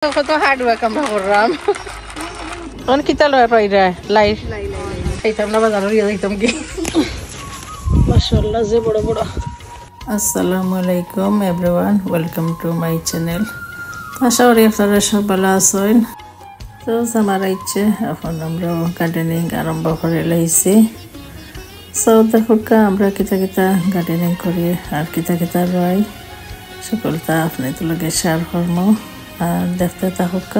কত hard work আমরা করলাম অন কিতা লয় পাইরা লাই খাইতাম না বাজারে যাইতাম কি মাশাআল্লাহ যে বড় বড়। আসসালামু আলাইকুম everyone, welcome to my channel. আশা করি আপনারা সব ভালো আছেন। তো আমার ইচ্ছে এখন আমরা গার্ডেনিং আরম্ভ করে লাইছি। সো দেখো আমরা কিতা কিতা গার্ডেনিং করি আর কিতা কিতা রয় সকলটা আপনাদের লগে শেয়ার করবো আর দেখতে থাকুক।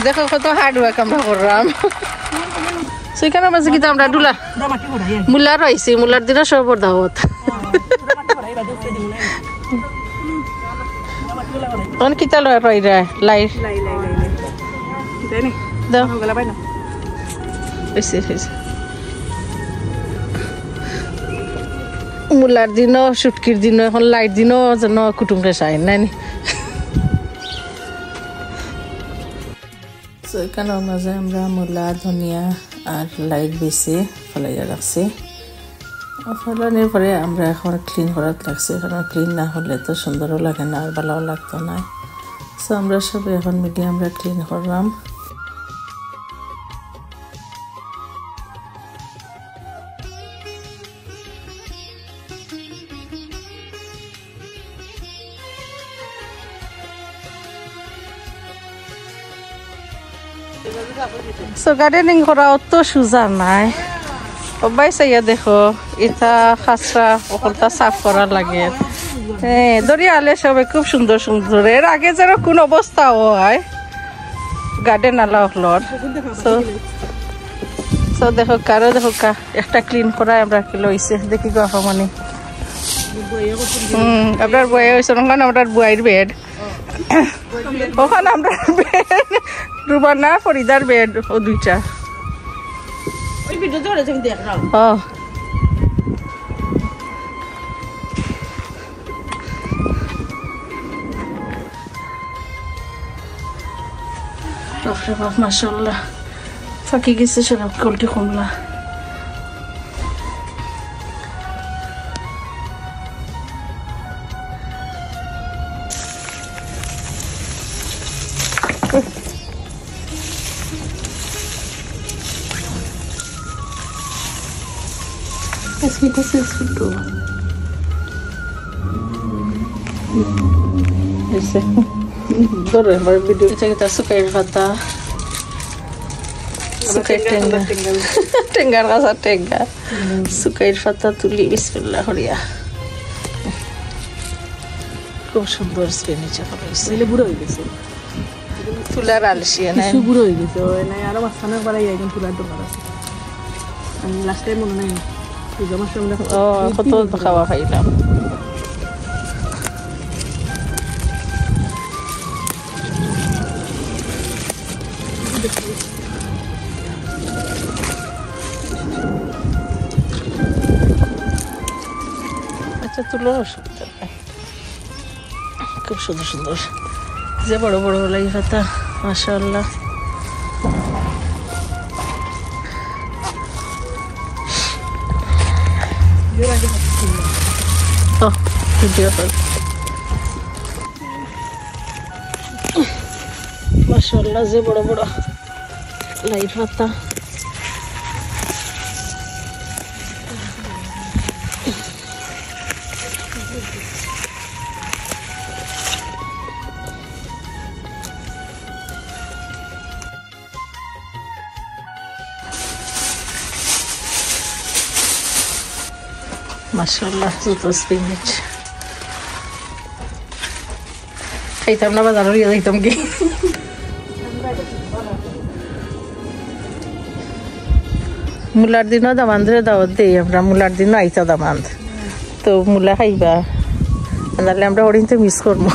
দেখো কত হার্ড ওয়ার্ক আমরা করলাম। সেখানে মাঝে কিন্তু আমরা ডুলা মূলা রয়েছে, মূলার দিনে সবর দাওয়াত অন কিতা লয় পাইরা লাই মূলার দিনও শুটকির দিনও এখন লাইট দিনও যেন কুটুমকে চাই নাই এখানের মাঝে আমরা মূলা ধনিয়া আর লাইট বেশি ফেলাইয়া রাখছি। ফেলানোর পরে আমরা এখন ক্লিন করার লাগছে, কারণ ক্লিন না হলে তো সুন্দরও লাগে না আর ভালোও লাগতো না। সো আমরা সব এখন মিডিয়াম আমরা ক্লিন করলাম। সো গার্ডেনিং করা অত সোজা নাই, সবাই চাইয়া দেখো এটা খাসরা ওখানটা সাফ করা লাগে। হ্যাঁ দরিয়া আলে সবাই খুব সুন্দর সুন্দর। এর আগে যেন কোন অবস্থা হয় গার্ডেন আলা হলর। সো দেখো কারো দেখো একটা ক্লিন করা আমরা কি লইছে দেখি গো মানে আপনার বয়ে হয়েছে ওখানে আপনার বইয়ের বেড, ওখানে আমরা বেড রুবানা ফরিদার বেড ও দুইটা। মাশাআল্লাহ ফাঁকি গেছে সব কলটি কমলা। Sukair fata sukair tenggar rasa tenggar sukair fata tuli bismillah horia খুব সুন্দর স্পিনাচ হইছে। এলে বুড়ো হয়ে গেছে, তুলার আলসিয়া নাই বুড়ো হয়ে গেছে নাই আরো মাছখানে বাড়াই একদম তুলার দরকার আছে। আমি লাস্ট টাইম মনে নাই পূজামার সঙ্গে কত খাওয়া খাইলাম। আচ্ছা তুলো খুব সুন্দর সুন্দর যে বড় বড় লাই পাতা মাশাআল্লাহ। মাশাআল্লাহ যে বড় বড় লাই পাতা। মাশাআল্লাহ যত স্পিনাচ খাইতাম না বাজারে যাইতাম কি মূলার দিনও দামান্দ্রে দাওয়াত দিই আমরা। মূলার দিনও আইতা দামান্দ তো মূলা খাইবা নাহলে আমরা ওরিনতে মিস করবো।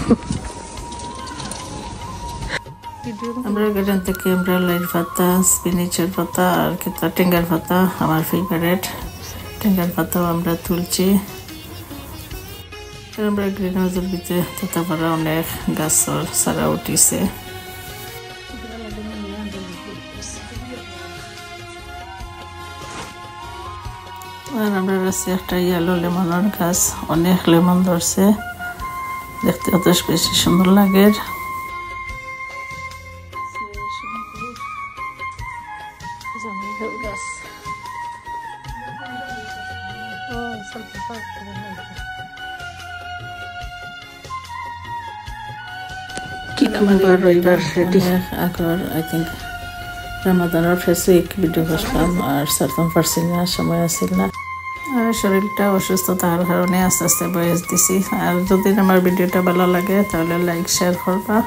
আমরা গার্ডেন থেকে আমরা লাইট পাতা, স্পিনাচের পাতা আর কিতা টেঙ্গার পাতা আমার ফেভারিট টেঙ্গার পাতাও আমরা তুলছি। আমরা গ্রিন হাউসের ভিতরে তারপর অনেক গাছর সারা উঠিছে। আর আমরা রাস্তা একটা ইয়েলো লেমনের গাছ, অনেক লেমন ধরছে, দেখতে অত বেশি সুন্দর লাগে। আগর আই থিঙ্ক রামাদানের ফেসুইক ভিডিও করলাম আর সারতাম পারছি না, সময় আসছিল না। আর শরীরটা অসুস্থ থাকার কারণে আস্তে আস্তে বয়স দিছি। আর যদি আমার ভিডিওটা ভালো লাগে তাহলে লাইক শেয়ার করবা।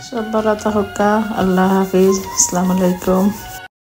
সব ভালো থাকা, আল্লাহ হাফিজ, আসসালামু আলাইকুম।